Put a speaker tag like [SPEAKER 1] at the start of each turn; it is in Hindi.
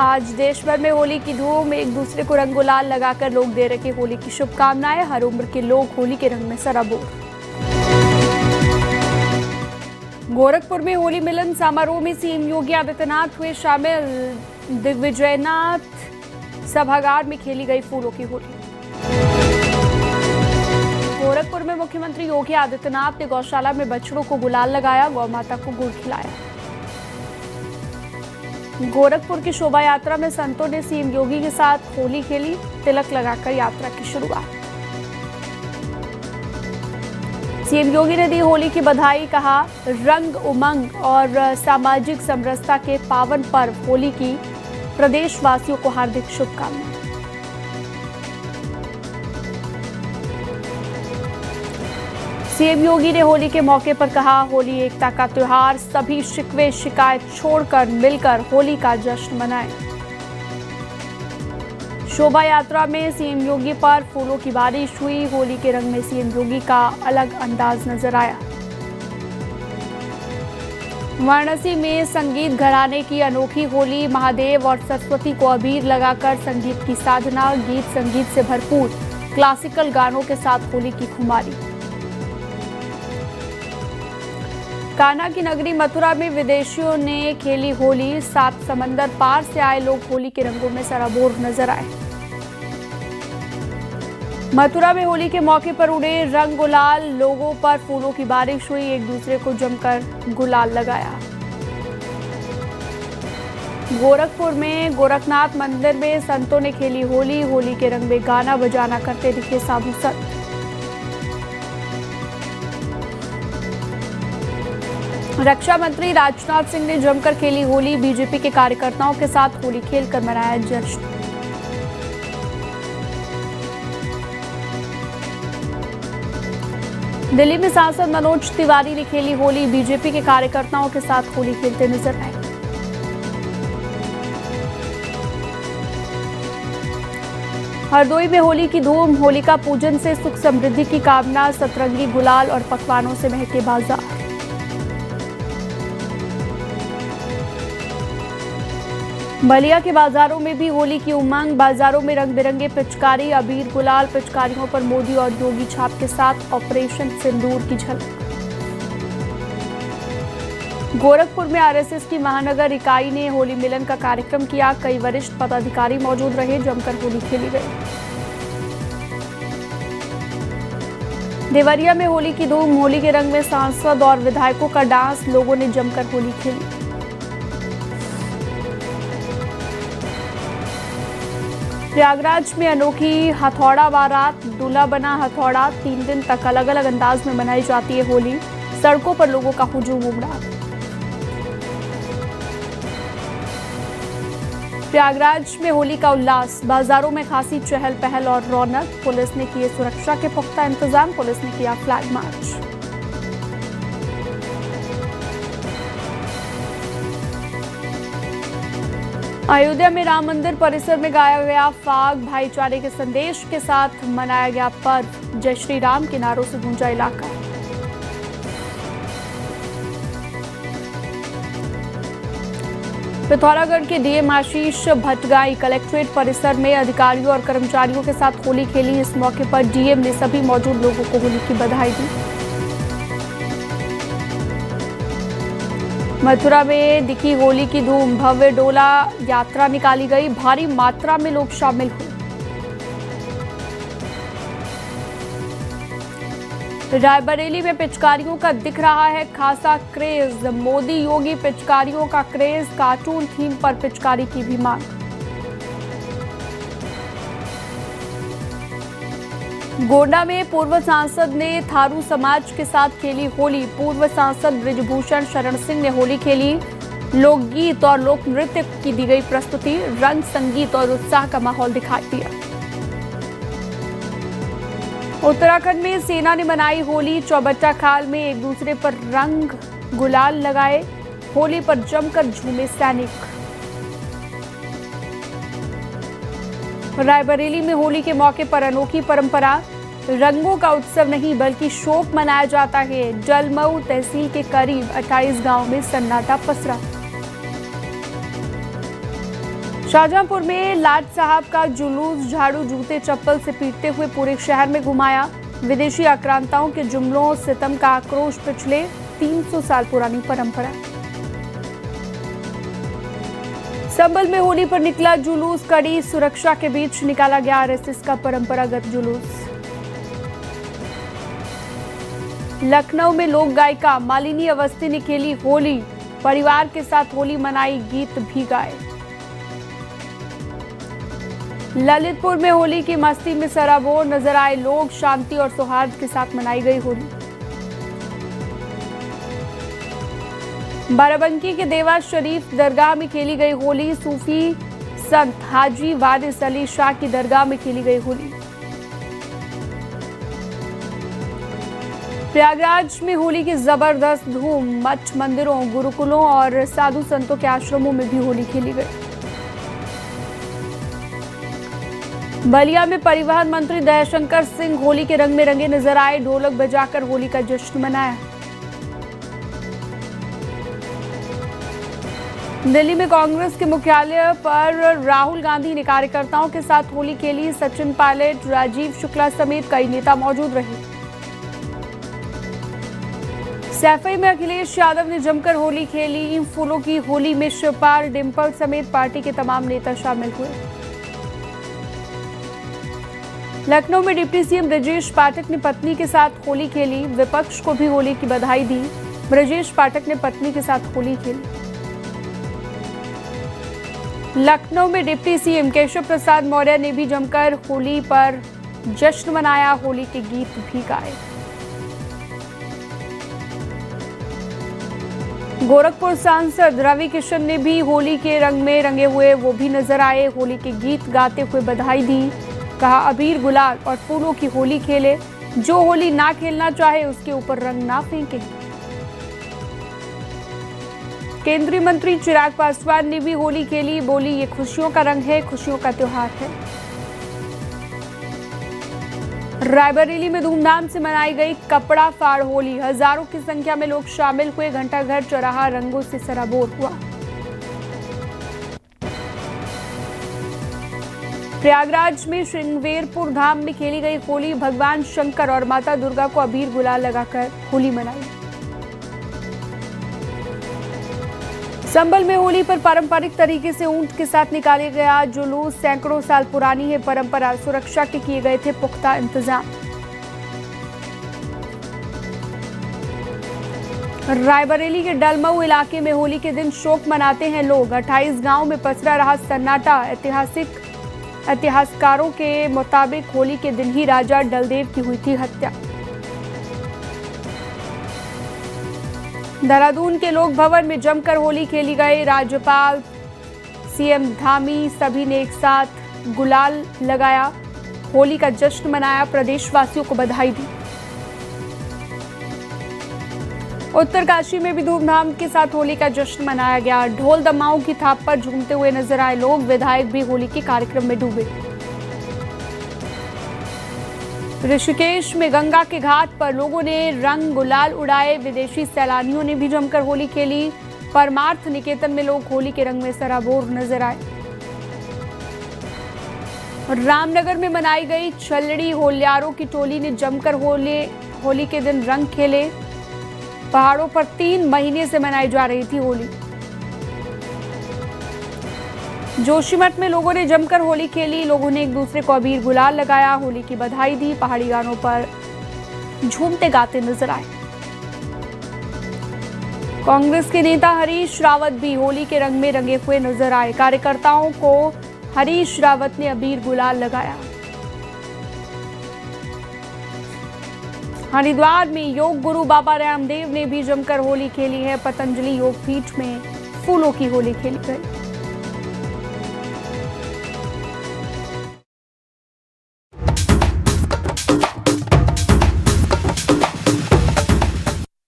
[SPEAKER 1] आज देश भर में होली की धूम, एक दूसरे को रंग गुलाल लगाकर लोग दे रहे होली की शुभकामनाएं। हर उम्र के लोग होली के रंग में सराबोर। गोरखपुर में होली मिलन समारोह में सीएम योगी आदित्यनाथ हुए शामिल। दिग्विजयनाथ सभागार में खेली गई फूलों की होली। गोरखपुर में मुख्यमंत्री योगी आदित्यनाथ ने गौशाला में बछड़ों को गुलाल लगाया, गौ माता को गुड़ खिलाया। गोरखपुर की शोभा यात्रा में संतों ने सीएम योगी के साथ होली खेली, तिलक लगाकर यात्रा की शुरुआत। सीएम योगी ने दी होली की बधाई, कहा रंग उमंग और सामाजिक समरसता के पावन पर्व होली की प्रदेशवासियों को हार्दिक शुभकामनाएं। सीएम योगी ने होली के मौके पर कहा, होली एकता का त्योहार, सभी शिकवे शिकायत छोड़कर मिलकर होली का जश्न मनाएं। शोभा यात्रा में सीएम योगी पर फूलों की बारिश हुई। होली के रंग में सीएम योगी का अलग अंदाज नजर आया। वाराणसी में संगीत घराने की अनोखी होली, महादेव और सरस्वती को अबीर लगाकर संगीत की साधना, गीत संगीत से भरपूर क्लासिकल गानों के साथ होली की खुमारी। कान्हा की नगरी मथुरा में विदेशियों ने खेली होली, 7 समंदर पार से आए लोग होली के रंगों में सराबोर नजर आए। मथुरा में होली के मौके पर उड़े रंग गुलाल, लोगों पर फूलों की बारिश हुई, एक दूसरे को जमकर गुलाल लगाया। गोरखपुर में गोरखनाथ मंदिर में संतों ने खेली होली, होली के रंग में गाना बजाना करते दिखे साधु संत। रक्षा मंत्री राजनाथ सिंह ने जमकर खेली होली, बीजेपी के कार्यकर्ताओं के साथ होली खेलकर मनाया जश्न। दिल्ली में सांसद मनोज तिवारी ने खेली होली, बीजेपी के कार्यकर्ताओं के साथ होली खेलते नजर आए। हरदोई में होली की धूम, होलिका पूजन से सुख समृद्धि की कामना, सतरंगी गुलाल और पकवानों से महके बाजार। बलिया के बाजारों में भी होली की उमंग, बाजारों में रंग बिरंगे पिचकारी, अबीर गुलाल, पिचकारियों पर मोदी और योगी छाप के साथ ऑपरेशन सिंदूर की झलक। गोरखपुर में आरएसएस की महानगर इकाई ने होली मिलन का कार्यक्रम किया, कई वरिष्ठ पदाधिकारी मौजूद रहे, जमकर होली खेली गई। देवरिया में होली की धूम, होली के रंग में सांसद और विधायकों का डांस, लोगों ने जमकर होली खेली। प्रयागराज में अनोखी हथौड़ा बारात, दूल्हा बना हथौड़ा, 3 दिन तक अलग अलग अंदाज में मनाई जाती है होली, सड़कों पर लोगों का हुजूम उमड़ा। प्रयागराज में होली का उल्लास, बाजारों में खासी चहल पहल और रौनक, पुलिस ने किए सुरक्षा के पुख्ता इंतजाम, पुलिस ने किया फ्लैग मार्च। अयोध्या में राम मंदिर परिसर में गाया गया फाग, भाईचारे के संदेश के साथ मनाया गया पर्व, जय श्री राम के नारों से गूंजा इलाका। पिथौरागढ़ के डीएम आशीष भटगाई कलेक्ट्रेट परिसर में अधिकारियों और कर्मचारियों के साथ होली खेली। इस मौके पर डीएम ने सभी मौजूद लोगों को होली की बधाई दी। मथुरा में दिखी होली की धूम, भव्य डोला यात्रा निकाली गई, भारी मात्रा में लोग शामिल हुए। रायबरेली में पिचकारियों का दिख रहा है खासा क्रेज, मोदी योगी पिचकारियों का क्रेज, कार्टून थीम पर पिचकारी की भी मांग। गोंडा में पूर्व सांसद ने थारू समाज के साथ खेली होली, पूर्व सांसद बृजभूषण शरण सिंह ने होली खेली, लोकगीत और लोक नृत्य की दी गई प्रस्तुति, रंग संगीत और उत्साह का माहौल दिखाई दिया। उत्तराखंड में सेना ने मनाई होली, चौबट्टा खाल में एक दूसरे पर रंग गुलाल लगाए, होली पर जमकर झूमे सैनिक। रायबरेली में होली के मौके पर अनोखी परंपरा, रंगों का उत्सव नहीं बल्कि शोक मनाया जाता है। जलमऊ तहसील के करीब 28 गांव में सन्नाटा पसरा। शाहजहांपुर में लाट साहब का जुलूस झाड़ू जूते चप्पल से पीटते हुए पूरे शहर में घुमाया। विदेशी आक्रांताओं के जुमलों सितम का आक्रोश पिछले 300 साल पुरानी परंपरा। संभल में होली पर निकला जुलूस, कड़ी सुरक्षा के बीच निकाला गया आरएसएस का परंपरागत जुलूस। लखनऊ में लोक गायिका मालिनी अवस्थी ने खेली होली, परिवार के साथ होली मनाई, गीत भी गाए। ललितपुर में होली की मस्ती में सराबोर नजर आए लोग, शांति और सौहार्द के साथ मनाई गई होली। बाराबंकी के देवा शरीफ दरगाह में खेली गई होली, सूफी संत हाजी वारिस अली शाह की दरगाह में खेली गई होली। प्रयागराज में होली की जबरदस्त धूम, मठ मंदिरों, गुरुकुलों और साधु संतों के आश्रमों में भी होली खेली गई। बलिया में परिवहन मंत्री दयाशंकर सिंह होली के रंग में रंगे नजर आए, ढोलक बजाकर होली का जश्न मनाया। दिल्ली में कांग्रेस के मुख्यालय पर राहुल गांधी ने कार्यकर्ताओं के साथ होली खेली। सचिन पायलट, राजीव शुक्ला समेत कई नेता मौजूद रहे। सैफई में अखिलेश यादव ने जमकर होली खेली। फूलों की होली में शिवपाल, डिंपल समेत पार्टी के तमाम नेता शामिल हुए। लखनऊ में डिप्टी सीएम ब्रजेश पाठक ने पत्नी के साथ होली खेली। विपक्ष को भी होली की बधाई दी। ब्रजेश पाठक ने पत्नी के साथ होली खेली। लखनऊ में डिप्टी सीएम केशव प्रसाद मौर्य ने भी जमकर होली पर जश्न मनाया, होली के गीत भी गाए। गोरखपुर सांसद रवि किशन ने भी होली के रंग में रंगे हुए वो भी नजर आए, होली के गीत गाते हुए बधाई दी। कहा, अबीर गुलाल और फूलों की होली खेले, जो होली ना खेलना चाहे उसके ऊपर रंग ना फेंके। केंद्रीय मंत्री चिराग पासवान ने भी होली खेली, बोली ये खुशियों का रंग है, खुशियों का त्योहार है। रायबरेली में धूमधाम से मनाई गई कपड़ा फाड़ होली, हजारों की संख्या में लोग शामिल हुए। घंटाघर चौराहा रंगों से सराबोर हुआ। प्रयागराज में श्रृंगवेरपुर धाम में खेली गई होली, भगवान शंकर और माता दुर्गा को अबीर गुलाल लगाकर होली मनाई। संभल में होली पर पारंपरिक तरीके से ऊंट के साथ निकाले गया जुलूस, सैकड़ों साल पुरानी है परंपरा, सुरक्षा के किए गए थे पुख्ता इंतजाम। रायबरेली के डलमऊ इलाके में होली के दिन शोक मनाते हैं लोग। 28 गांव में पसरा रहा सन्नाटा। इतिहासकारों के मुताबिक होली के दिन ही राजा डलदेव की हुई थी हत्या। देहरादून के लोक भवन में जमकर होली खेली गई। राज्यपाल, सीएम धामी सभी ने एक साथ गुलाल लगाया, होली का जश्न मनाया, प्रदेशवासियों को बधाई दी। उत्तरकाशी में भी धूमधाम के साथ होली का जश्न मनाया गया। ढोल दमाओं की थाप पर झूमते हुए नजर आए लोग। विधायक भी होली के कार्यक्रम में डूबे। ऋषिकेश में गंगा के घाट पर लोगों ने रंग गुलाल उड़ाए। विदेशी सैलानियों ने भी जमकर होली खेली। परमार्थ निकेतन में लोग होली के रंग में सराबोर नजर आए। रामनगर में मनाई गई छलड़ी, होल्यारों की टोली ने जमकर होली के दिन रंग खेले। पहाड़ों पर 3 महीने से मनाई जा रही थी होली। जोशीमठ में लोगों ने जमकर होली खेली। लोगों ने एक दूसरे को अबीर गुलाल लगाया, होली की बधाई दी। पहाड़ी गानों पर झूमते गाते नजर आए। कांग्रेस के नेता हरीश रावत भी होली के रंग में रंगे हुए नजर आए। कार्यकर्ताओं को हरीश रावत ने अबीर गुलाल लगाया। हरिद्वार में योग गुरु बाबा रामदेव ने भी जमकर होली खेली है। पतंजलि योग पीठ में फूलों की होली खेली गई।